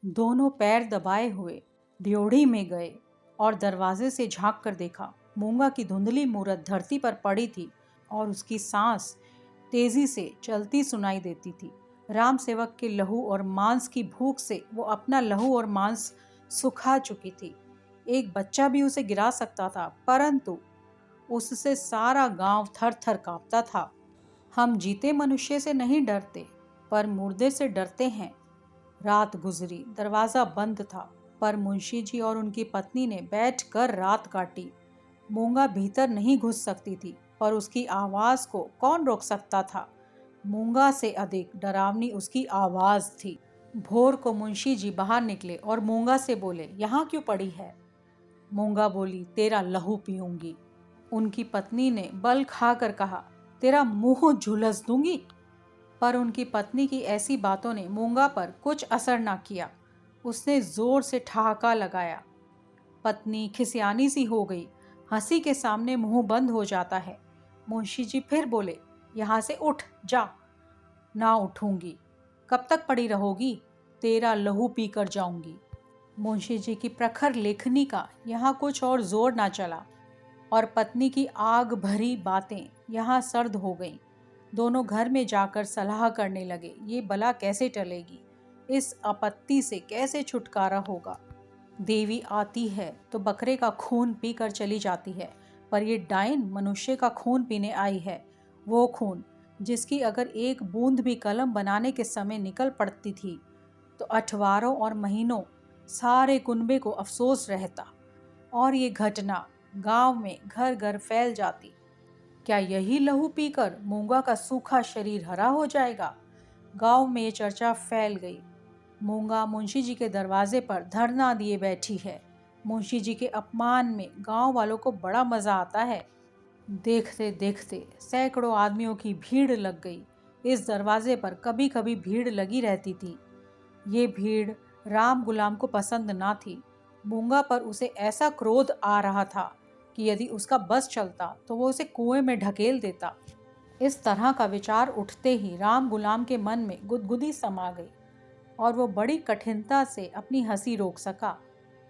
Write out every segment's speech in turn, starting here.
दोनों पैर दबाए हुए ड्योढ़ी में गए और दरवाजे से झांक कर देखा। मूंगा की धुंधली मूरत धरती पर पड़ी थी और उसकी सांस तेजी से चलती सुनाई देती थी। राम सेवक के लहू और मांस की भूख से वो अपना लहू और मांस सुखा चुकी थी। एक बच्चा भी उसे गिरा सकता था, परंतु उससे सारा गांव थर थर कांपता था। हम जीते मनुष्य से नहीं डरते, पर मुर्दे से डरते हैं। रात गुजरी, दरवाजा बंद था, पर मुंशी जी और उनकी पत्नी ने बैठकर रात काटी। मूंगा भीतर नहीं घुस सकती थी, पर उसकी आवाज को कौन रोक सकता था। मूंगा से अधिक डरावनी उसकी आवाज थी। भोर को मुंशी जी बाहर निकले और मूंगा से बोले, यहाँ क्यों पड़ी है? मूंगा बोली, तेरा लहू पीऊंगी। उनकी पत्नी ने बल खाकर कहा, तेरा मुंह झुलस दूंगी। पर उनकी पत्नी की ऐसी बातों ने मूंगा पर कुछ असर न किया। उसने जोर से ठहाका लगाया। पत्नी खिसियानी सी हो गई। हंसी के सामने मुंह बंद हो जाता है। मुंशी जी फिर बोले, यहाँ से उठ जा। ना उठूंगी। कब तक पड़ी रहोगी? तेरा लहू पी कर जाऊंगी। मुंशी जी की प्रखर लेखनी का यहाँ कुछ और जोर ना चला और पत्नी की आग भरी बातें यहाँ सर्द हो गईं। दोनों घर में जाकर सलाह करने लगे, ये बला कैसे टलेगी, इस आपत्ति से कैसे छुटकारा होगा। देवी आती है तो बकरे का खून पी कर चली जाती है, पर ये डायन मनुष्य का खून पीने आई है। वो खून जिसकी अगर एक बूंद भी कलम बनाने के समय निकल पड़ती थी तो अठवारों और महीनों सारे कुनबे को अफसोस रहता और ये घटना गांव में घर घर फैल जाती। क्या यही लहू पीकर मूंगा का सूखा शरीर हरा हो जाएगा? गांव में ये चर्चा फैल गई। मूंगा मुंशी जी के दरवाजे पर धरना दिए बैठी है। मुंशी जी के अपमान में गांव वालों को बड़ा मजा आता है। देखते देखते सैकड़ों आदमियों की भीड़ लग गई। इस दरवाजे पर कभी कभी भीड़ लगी रहती थी। ये भीड़ राम गुलाम को पसंद ना थी। मूंगा पर उसे ऐसा क्रोध आ रहा था कि यदि उसका बस चलता तो वो उसे कुएं में ढकेल देता। इस तरह का विचार उठते ही राम गुलाम के मन में गुदगुदी समा गई और वो बड़ी कठिनता से अपनी हंसी रोक सका।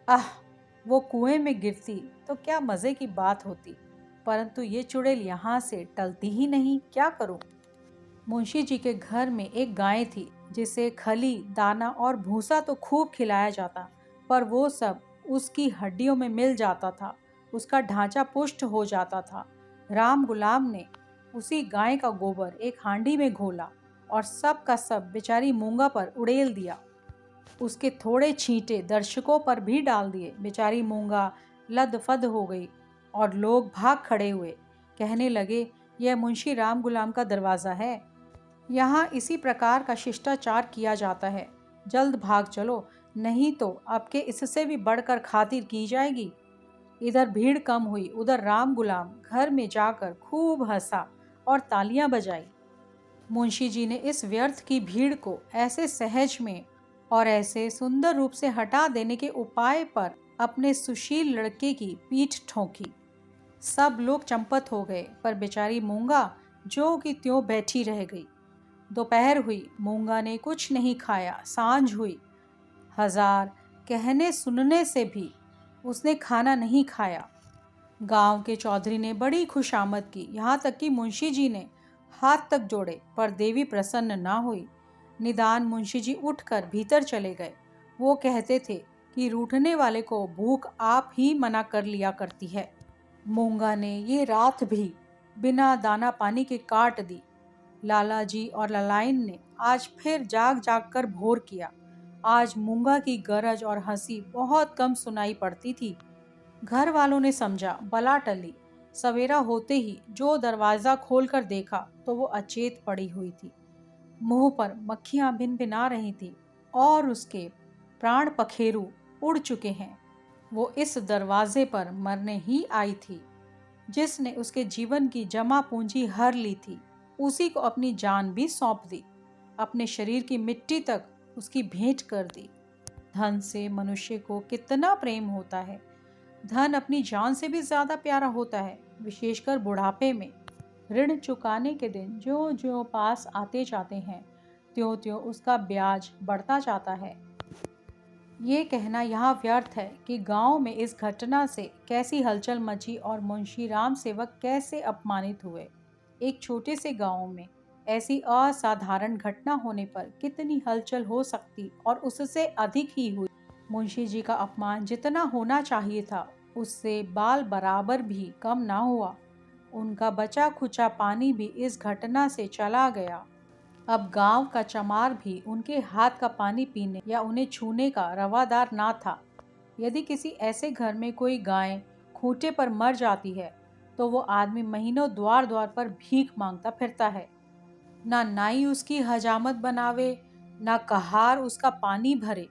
आह, वो कुएं में गिरती तो क्या मजे की बात होती, परंतु ये चुड़ैल यहाँ से टलती ही नहीं, क्या करूं? मुंशी जी के घर में एक गाय थी जिसे खली, दाना और भूसा तो खूब खिलाया जाता, पर वो सब उसकी हड्डियों में मिल जाता था। उसका ढांचा पुष्ट हो जाता था। राम गुलाम ने उसी गाय का गोबर एक हांडी में घोला और सब का सब बेचारी मूंगा पर उड़ेल दिया। उसके थोड़े छींटे दर्शकों पर भी डाल दिए। बेचारी मूंगा लदफद हो गई और लोग भाग खड़े हुए। कहने लगे, यह मुंशी राम गुलाम का दरवाज़ा है। यहाँ इसी प्रकार का शिष्टाचार किया जाता है। जल्द भाग चलो, नहीं तो आपके इससे भी बढ़कर खातिर की जाएगी। इधर भीड़ कम हुई, उधर राम गुलाम घर में जाकर खूब हंसा और तालियां बजाई। मुंशी जी ने इस व्यर्थ की भीड़ को ऐसे सहज में और ऐसे सुंदर रूप से हटा देने के उपाय पर अपने सुशील लड़के की पीठ ठोंकी। सब लोग चंपत हो गए, पर बेचारी मूंगा जो की त्यों बैठी रह गई। दोपहर हुई, मूंगा ने कुछ नहीं खाया। सांझ हुई, हजार कहने सुनने से भी उसने खाना नहीं खाया। गांव के चौधरी ने बड़ी खुशामद की, यहाँ तक कि मुंशी जी ने हाथ तक जोड़े, पर देवी प्रसन्न ना हुई। निदान मुंशी जी उठकर भीतर चले गए। वो कहते थे कि रूठने वाले को भूख आप ही मना कर लिया करती है। मूंगा ने ये रात भी बिना दाना पानी के काट दी। लाला जी और ललाइन ने आज फिर जाग जाग कर भोर किया। आज मूंगा की गरज और हंसी बहुत कम सुनाई पड़ती थी। घर वालों ने समझा बला टली। सवेरा होते ही जो दरवाजा खोलकर देखा तो वो अचेत पड़ी हुई थी। मुंह पर मक्खियां भिनभिना रही थी और उसके प्राण पखेरु उड़ चुके हैं। वो इस दरवाजे पर मरने ही आई थी। जिसने उसके जीवन की जमा पूंजी हर ली थी, उसी को अपनी जान भी सौंप दी। अपने शरीर की मिट्टी तक उसकी भेंट कर दी। धन से मनुष्य को कितना प्रेम होता है। धन अपनी जान से भी ज्यादा प्यारा होता है, विशेषकर बुढ़ापे में। ऋण चुकाने के दिन ज्यों ज्यों पास आते जाते हैं, त्यों त्यों उसका ब्याज बढ़ता जाता है। ये कहना यहाँ व्यर्थ है कि गांव में इस घटना से कैसी हलचल मची और मुंशी राम सेवक कैसे अपमानित हुए। एक छोटे से गांव में ऐसी असाधारण घटना होने पर कितनी हलचल हो सकती और उससे अधिक ही हुई। मुंशी जी का अपमान जितना होना चाहिए था उससे बाल बराबर भी कम ना हुआ। उनका बचा खुचा पानी भी इस घटना से चला गया। अब गांव का चमार भी उनके हाथ का पानी पीने या उन्हें छूने का रवादार ना था। यदि किसी ऐसे घर में कोई गाय खूंटे पर मर जाती है तो वो आदमी महीनों द्वार द्वार पर भीख मांगता फिरता है। ना नाई उसकी हजामत बनावे, ना कहार उसका पानी भरे,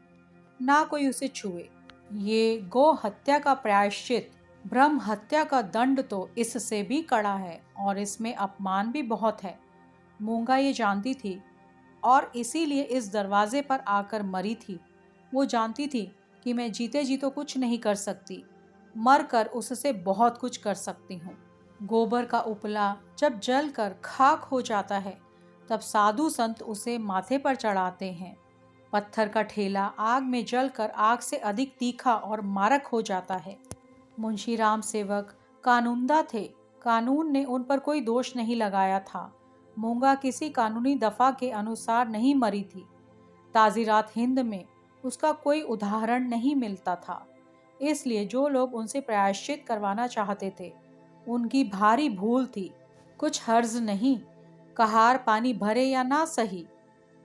ना कोई उसे छुए। ये गौ हत्या का प्रायश्चित, ब्रह्म हत्या का दंड तो इससे भी कड़ा है और इसमें अपमान भी बहुत है। मूंगा ये जानती थी और इसीलिए इस दरवाजे पर आकर मरी थी। वो जानती थी कि मैं जीते जी तो कुछ नहीं कर सकती, मर कर उससे बहुत कुछ कर सकती हूँ। गोबर का उपला जब जल कर खाक हो जाता है तब साधु संत उसे माथे पर चढ़ाते हैं। पत्थर का ठेला आग में जलकर आग से अधिक तीखा और मारक हो जाता है। मुंशी राम सेवक कानूनदा थे। कानून ने उन पर कोई दोष नहीं लगाया था। मूंगा किसी कानूनी दफा के अनुसार नहीं मरी थी। ताज़ीरात हिंद में उसका कोई उदाहरण नहीं मिलता था। इसलिए जो लोग उनसे प्रायश्चित करवाना चाहते थे उनकी भारी भूल थी। कुछ हर्ज नहीं, कहार पानी भरे या ना सही,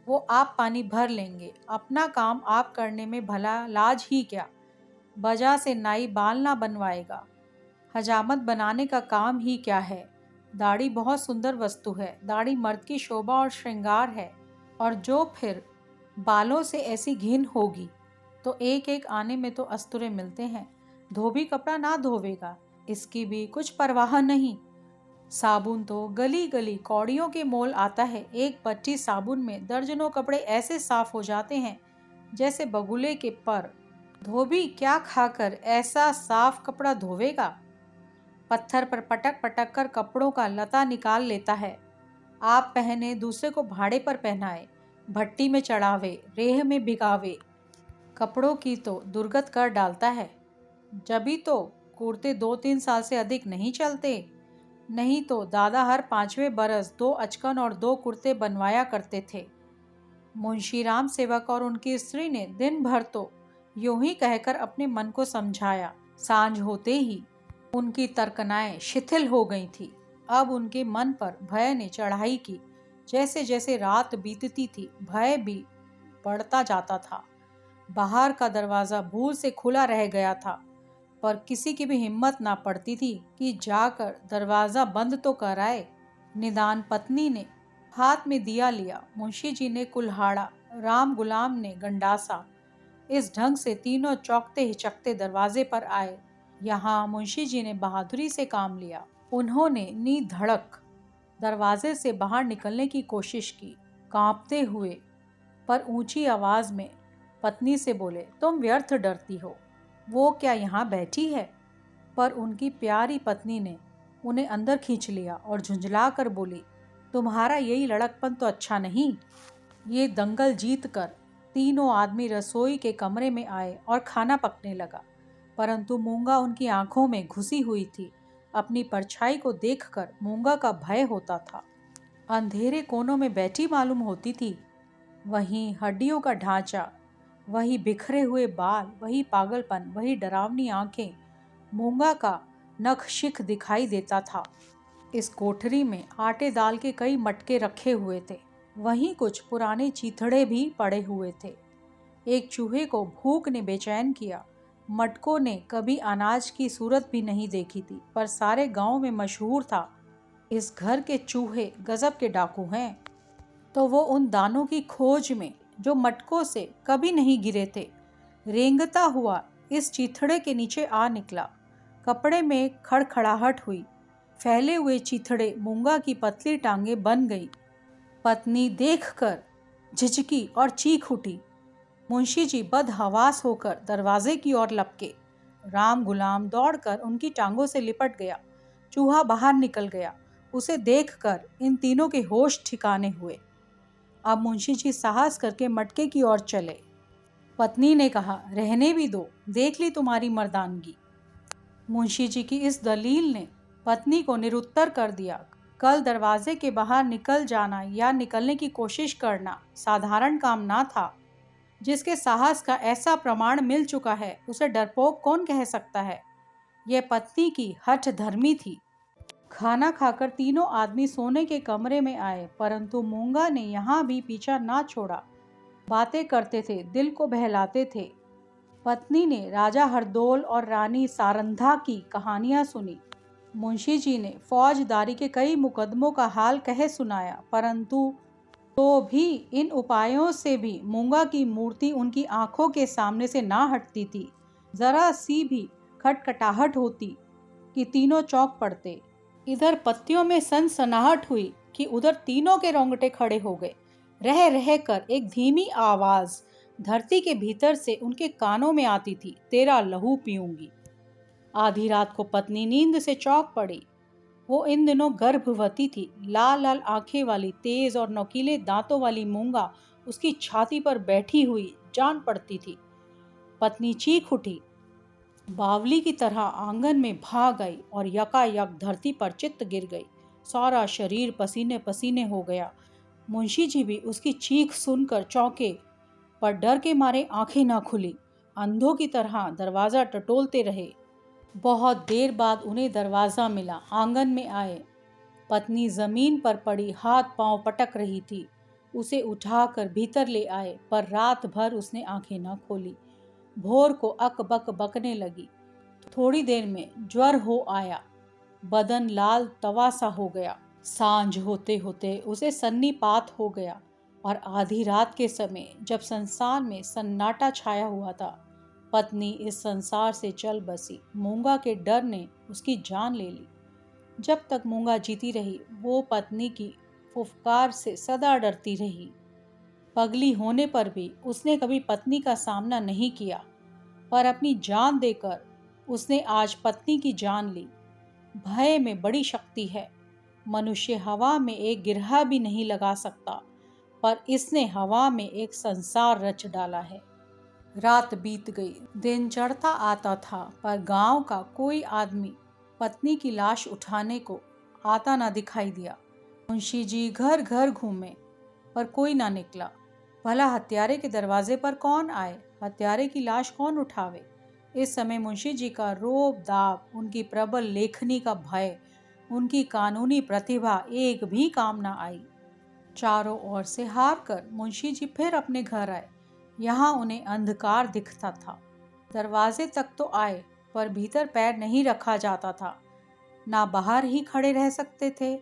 वो आप पानी भर लेंगे। अपना काम आप करने में भला लाज ही क्या। बजा से नाई बाल ना बनवाएगा। हजामत बनाने का काम ही क्या है। दाढ़ी बहुत सुंदर वस्तु है। दाढ़ी मर्द की शोभा और श्रृंगार है। और जो फिर बालों से ऐसी घिन होगी तो एक एक आने में तो अस्तुरे मिलते हैं। धोबी कपड़ा ना धोवेगा, इसकी भी कुछ परवाह नहीं। साबुन तो गली गली कौड़ियों के मोल आता है। एक पट्टी साबुन में दर्जनों कपड़े ऐसे साफ हो जाते हैं जैसे बगुले के पर। धोबी क्या खाकर ऐसा साफ कपड़ा धोवेगा। पत्थर पर पटक पटक कर कपड़ों का लता निकाल लेता है। आप पहने, दूसरे को भाड़े पर पहनाए, भट्टी में चढ़ावे, रेह में भिगावे। कपड़ों की तो दुर्गत कर डालता है। जभी तो कुर्ते 2-3 साल से अधिक नहीं चलते। नहीं तो दादा हर 5वें बरस 2 अचकन और 2 कुर्ते बनवाया करते थे। मुंशी राम सेवक और उनकी स्त्री ने दिन भर तो यूं ही कहकर अपने मन को समझाया। सांझ होते ही उनकी तर्कनाएं शिथिल हो गई थी। अब उनके मन पर भय ने चढ़ाई की। जैसे जैसे रात बीतती थी भय भी बढ़ता जाता था। बाहर का दरवाजा भूल से खुला रह गया था, पर किसी की भी हिम्मत ना पड़ती थी कि जाकर दरवाजा बंद तो कराए। निदान पत्नी ने हाथ में दिया लिया, मुंशी जी ने कुल्हाड़ा, राम गुलाम ने गंडासा। इस ढंग से तीनों चौकते हिचकते दरवाजे पर आए। यहाँ मुंशी जी ने बहादुरी से काम लिया। उन्होंने धड़क दरवाजे से बाहर निकलने की कोशिश की। कांपते हुए पर ऊंची आवाज में पत्नी से बोले, तुम व्यर्थ डरती हो, वो क्या यहाँ बैठी है। पर उनकी प्यारी पत्नी ने उन्हें अंदर खींच लिया और झुंझला कर बोली, तुम्हारा यही लड़कपन तो अच्छा नहीं। ये दंगल जीत कर तीनों आदमी रसोई के कमरे में आए और खाना पकने लगा। परंतु मूंगा उनकी आंखों में घुसी हुई थी। अपनी परछाई को देखकर मूंगा का भय होता था। अंधेरे कोनों में बैठी मालूम होती थी। वहीं हड्डियों का ढांचा, वही बिखरे हुए बाल, वही पागलपन, वही डरावनी आंखें। मूंगा का नख शिख दिखाई देता था। इस कोठरी में आटे दाल के कई मटके रखे हुए थे। वहीं कुछ पुराने चीथड़े भी पड़े हुए थे। एक चूहे को भूख ने बेचैन किया। मटकों ने कभी अनाज की सूरत भी नहीं देखी थी, पर सारे गांव में मशहूर था, इस घर के चूहे गजब के डाकू हैं। तो वो उन दानों की खोज में जो मटकों से कभी नहीं गिरे थे, रेंगता हुआ इस चीथड़े के नीचे आ निकला। कपड़े में खड़खड़ाहट हुई। फैले हुए चीथड़े मूंगा की पतली टांगें बन गई। पत्नी देखकर झिझकी और चीख उठी। मुंशी जी बदहवास होकर दरवाजे की ओर लपके। राम गुलाम दौड़कर उनकी टांगों से लिपट गया। चूहा बाहर निकल गया। उसे देखकर इन तीनों के होश ठिकाने हुए। अब मुंशी जी साहस करके मटके की ओर चले। पत्नी ने कहा, रहने भी दो, देख ली तुम्हारी मर्दानगी। मुंशी जी की इस दलील ने पत्नी को निरुत्तर कर दिया। कल दरवाजे के बाहर निकल जाना या निकलने की कोशिश करना साधारण काम ना था। जिसके साहस का ऐसा प्रमाण मिल चुका है, उसे डरपोक कौन कह सकता है। यह पत्नी की हठ धर्मी थी। खाना खाकर तीनों आदमी सोने के कमरे में आए, परंतु मूंगा ने यहाँ भी पीछा ना छोड़ा। बातें करते थे, दिल को बहलाते थे। पत्नी ने राजा हरदौल और रानी सारंधा की कहानियां सुनी। मुंशी जी ने फौजदारी के कई मुकदमों का हाल कह सुनाया, परंतु तो भी इन उपायों से भी मूंगा की मूर्ति उनकी आंखों के सामने से ना हटती थी। जरा सी भी खटखटाहट होती कि तीनों चौंक पड़ते। इधर पत्तियों में सनसनाहट हुई कि उधर तीनों के रोंगटे खड़े हो गए। रह रह कर एक धीमी आवाज धरती के भीतर से उनके कानों में आती थी, तेरा लहू पीऊंगी। आधी रात को पत्नी नींद से चौंक पड़ी। वो इन दिनों गर्भवती थी। लाल लाल आंखें वाली, तेज और नोकीले दांतों वाली मूंगा उसकी छाती पर बैठी हुई जान पड़ती थी। पत्नी चीख उठी, बावली की तरह आंगन में भाग आई और यकायक धरती पर चित्त गिर गई। सारा शरीर पसीने पसीने हो गया। मुंशी जी भी उसकी चीख सुनकर चौंके, पर डर के मारे आंखें ना खुली। अंधों की तरह दरवाजा टटोलते रहे। बहुत देर बाद उन्हें दरवाजा मिला। आंगन में आए। पत्नी जमीन पर पड़ी हाथ पांव पटक रही थी। उसे उठाकर भीतर ले आए, पर रात भर उसने आंखें न खोली। भोर को अक बक बकने लगी। थोड़ी देर में ज्वर हो आया। बदन लाल तवा सा हो गया। सांझ होते होते उसे सन्नीपात हो गया और आधी रात के समय जब संसार में सन्नाटा छाया हुआ था, पत्नी इस संसार से चल बसी। मूंगा के डर ने उसकी जान ले ली। जब तक मूंगा जीती रही, वो पत्नी की फुफकार से सदा डरती रही। पगली होने पर भी उसने कभी पत्नी का सामना नहीं किया, पर अपनी जान देकर उसने आज पत्नी की जान ली। भय में बड़ी शक्ति है। मनुष्य हवा में एक गिरहा भी नहीं लगा सकता, पर इसने हवा में एक संसार रच डाला है। रात बीत गई, दिन चढ़ता आता था, पर गांव का कोई आदमी पत्नी की लाश उठाने को आता ना दिखाई दिया। मुंशी जी घर घर घूमे, पर कोई ना निकला। भला हत्यारे के दरवाजे पर कौन आए, हत्यारे की लाश कौन उठावे। इस समय मुंशी जी का रोब दाब, उनकी प्रबल लेखनी का भय, उनकी कानूनी प्रतिभा एक भी काम ना आई। चारों ओर से हार कर मुंशी जी फिर अपने घर आए। यहाँ उन्हें अंधकार दिखता था। दरवाजे तक तो आए, पर भीतर पैर नहीं रखा जाता था। ना बाहर ही खड़े रह सकते थे।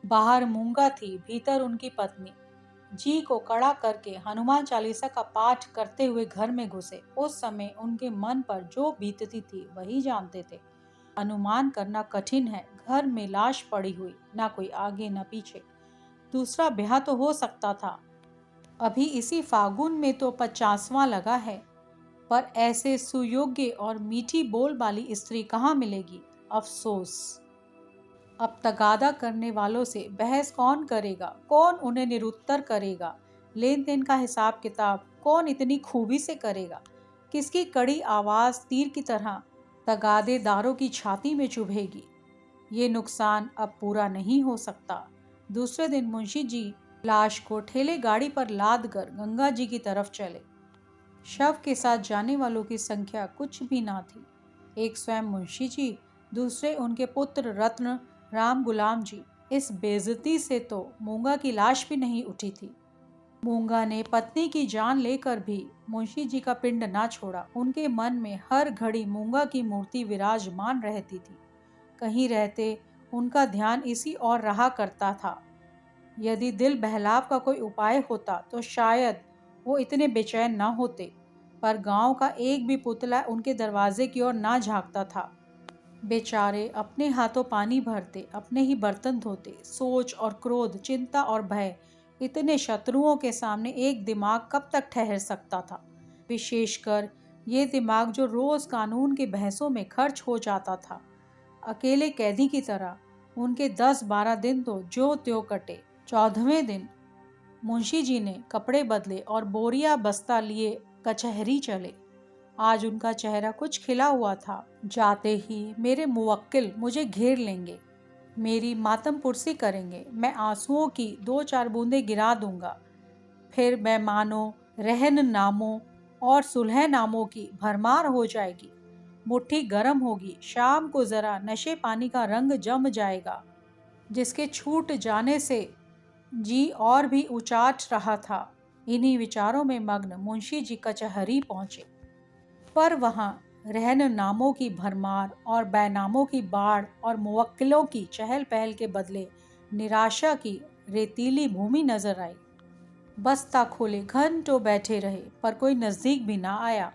बाहर मूंगा थी, भीतर उनकी पत्नी। जी को कड़ा करके हनुमान चालीसा का पाठ करते हुए घर में घुसे। उस समय उनके मन पर जो बीतती थी वही जानते थे। अनुमान करना कठिन है। घर में लाश पड़ी हुई, ना कोई आगे न पीछे। दूसरा ब्याह तो हो सकता था। अभी इसी फागुन में तो 50वां लगा है, पर ऐसे सुयोग्य और मीठी बोल वाली स्त्री कहाँ मिलेगी। अफसोस। अब तगादा करने वालों से बहस कौन करेगा, कौन उन्हें निरुत्तर करेगा। लेन देन का हिसाब किताब कौन इतनी खूबी से करेगा। किसकी कड़ी आवाज तीर की तरह तगादेदारों की छाती में चुभेगी। ये नुकसान अब पूरा नहीं हो सकता। दूसरे दिन मुंशी जी लाश को ठेले गाड़ी पर लाद कर गंगा जी की तरफ चले। शव के साथ जाने वालों की संख्या कुछ भी ना थी। एक स्वयं मुंशी जी, दूसरे उनके पुत्र रत्न राम गुलाम जी। इस बेइज्जती से तो मूंगा की लाश भी नहीं उठी थी। मूंगा ने पत्नी की जान लेकर भी मुंशी जी का पिंड ना छोड़ा। उनके मन में हर घड़ी मूंगा की मूर्ति विराजमान रहती थी। कहीं रहते उनका ध्यान इसी और रहा करता था। यदि दिल बहलाव का कोई उपाय होता तो शायद वो इतने बेचैन ना होते, पर गांव का एक भी पुतला उनके दरवाजे की ओर ना झांकता था। बेचारे अपने हाथों पानी भरते, अपने ही बर्तन धोते। सोच और क्रोध, चिंता और भय, इतने शत्रुओं के सामने एक दिमाग कब तक ठहर सकता था। विशेषकर ये दिमाग जो रोज कानून के बहसों में खर्च हो जाता था। अकेले कैदी की तरह उनके 10-12 दिन तो ज्यों त्यों कटे। 14वें दिन मुंशी जी ने कपड़े बदले और बोरिया बस्ता लिए कचहरी चले। आज उनका चेहरा कुछ खिला हुआ था। जाते ही मेरे मुवक्किल मुझे घेर लेंगे, मेरी मातम पुरसी करेंगे। मैं आंसुओं की 2-4 बूंदें गिरा दूंगा। फिर मैं मानो रहन नामों और सुलह नामों की भरमार हो जाएगी। मुट्ठी गर्म होगी। शाम को जरा नशे पानी का रंग जम जाएगा, जिसके छूट जाने से जी और भी उचाट रहा था। इन्हीं विचारों में मग्न मुंशी जी कचहरी पहुंचे, पर वहां रहन नामों की भरमार और बैनामों की बाढ़ और मुवक्किलों की चहल पहल के बदले निराशा की रेतीली भूमि नजर आई। बस्ता खोले घंटों बैठे रहे, पर कोई नजदीक भी ना आया।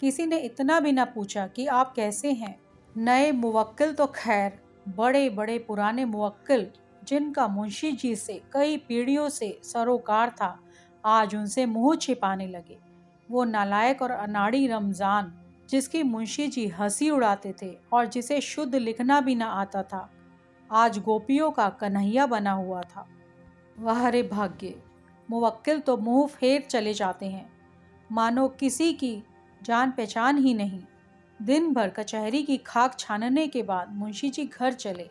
किसी ने इतना भी ना पूछा कि आप कैसे हैं। नए मुवक्किल तो खैर, बड़े बड़े पुराने मुवक्किल जिनका मुंशी जी से कई पीढ़ियों से सरोकार था, आज उनसे मुंह छिपाने लगे। वो नालायक और अनाड़ी रमजान, जिसकी मुंशी जी हंसी उड़ाते थे और जिसे शुद्ध लिखना भी ना आता था, आज गोपियों का कन्हैया बना हुआ था। वाह रे भाग्य! मुवक्किल तो मुंह फेर चले जाते हैं, मानो किसी की जान पहचान ही नहीं। दिन भर कचहरी की खाक छानने के बाद मुंशी जी घर चले,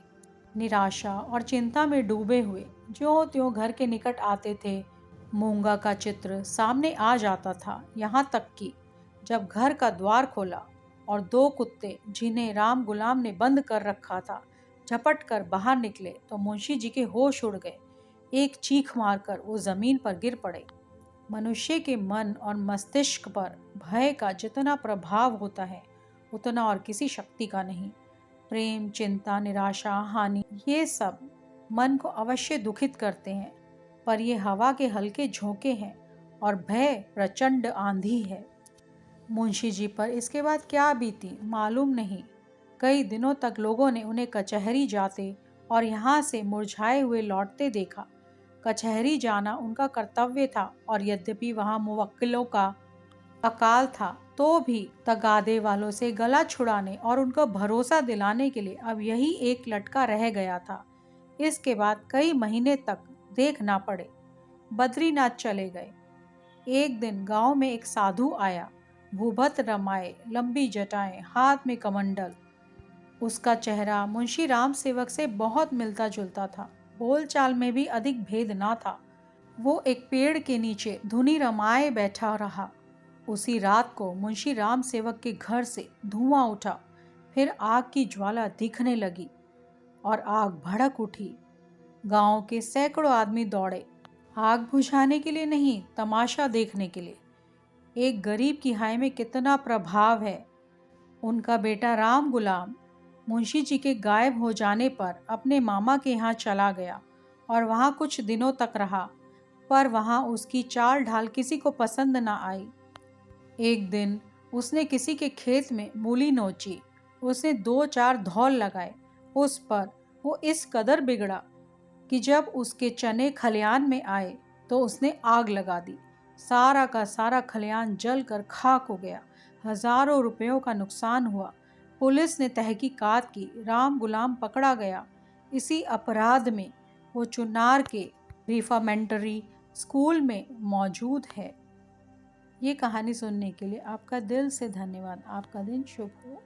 निराशा और चिंता में डूबे हुए। ज्यों त्यों घर के निकट आते थे, मूंगा का चित्र सामने आ जाता था। यहाँ तक कि जब घर का द्वार खोला और 2 कुत्ते, जिन्हें राम गुलाम ने बंद कर रखा था, झपट कर बाहर निकले, तो मुंशी जी के होश उड़ गए। एक चीख मारकर वो जमीन पर गिर पड़े। मनुष्य के मन और मस्तिष्क पर भय का जितना प्रभाव होता है, उतना और किसी शक्ति का नहीं। प्रेम, चिंता, निराशा, हानि, ये सब मन को अवश्य दुखित करते हैं, पर ये हवा के हल्के झोंके हैं और भय प्रचंड आंधी है। मुंशी जी पर इसके बाद क्या बीती मालूम नहीं। कई दिनों तक लोगों ने उन्हें कचहरी जाते और यहाँ से मुरझाए हुए लौटते देखा। कचहरी जाना उनका कर्तव्य था, और यद्यपि वहाँ मुवक्किलों का अकाल था, तो भी तगादे वालों से गला छुड़ाने और उनको भरोसा दिलाने के लिए अब यही एक लटका रह गया था। इसके बाद कई महीने तक देख ना पड़े। बद्रीनाथ चले गए। एक दिन गांव में एक साधु आया, भूभत रमाए, लंबी जटाएं, हाथ में कमंडल। उसका चेहरा मुंशी राम सेवक से बहुत मिलता जुलता था। बोलचाल में भी अधिक भेद ना था। वो एक पेड़ के नीचे धुनी रमाए बैठा रहा। उसी रात को मुंशी राम सेवक के घर से धुआं उठा, फिर आग की ज्वाला दिखने लगी और आग भड़क उठी। गांव के सैकड़ों आदमी दौड़े, आग बुझाने के लिए नहीं, तमाशा देखने के लिए। एक गरीब की हाय में कितना प्रभाव है। उनका बेटा राम गुलाम मुंशी जी के गायब हो जाने पर अपने मामा के यहाँ चला गया और वहाँ कुछ दिनों तक रहा, पर वहाँ उसकी चाल ढाल किसी को पसंद न आई। एक दिन उसने किसी के खेत में मूली नोची। उसने 2-4 धौल लगाए। उस पर वो इस कदर बिगड़ा कि जब उसके चने खलियान में आए तो उसने आग लगा दी। सारा का सारा खलियान जल कर खाक हो गया। हजारों रुपयों का नुकसान हुआ। पुलिस ने तहकीकात की, राम गुलाम पकड़ा गया। इसी अपराध में वो चुनार के रिफॉर्मेटरी स्कूल में मौजूद है। ये कहानी सुनने के लिए आपका दिल से धन्यवाद। आपका दिन शुभ हो।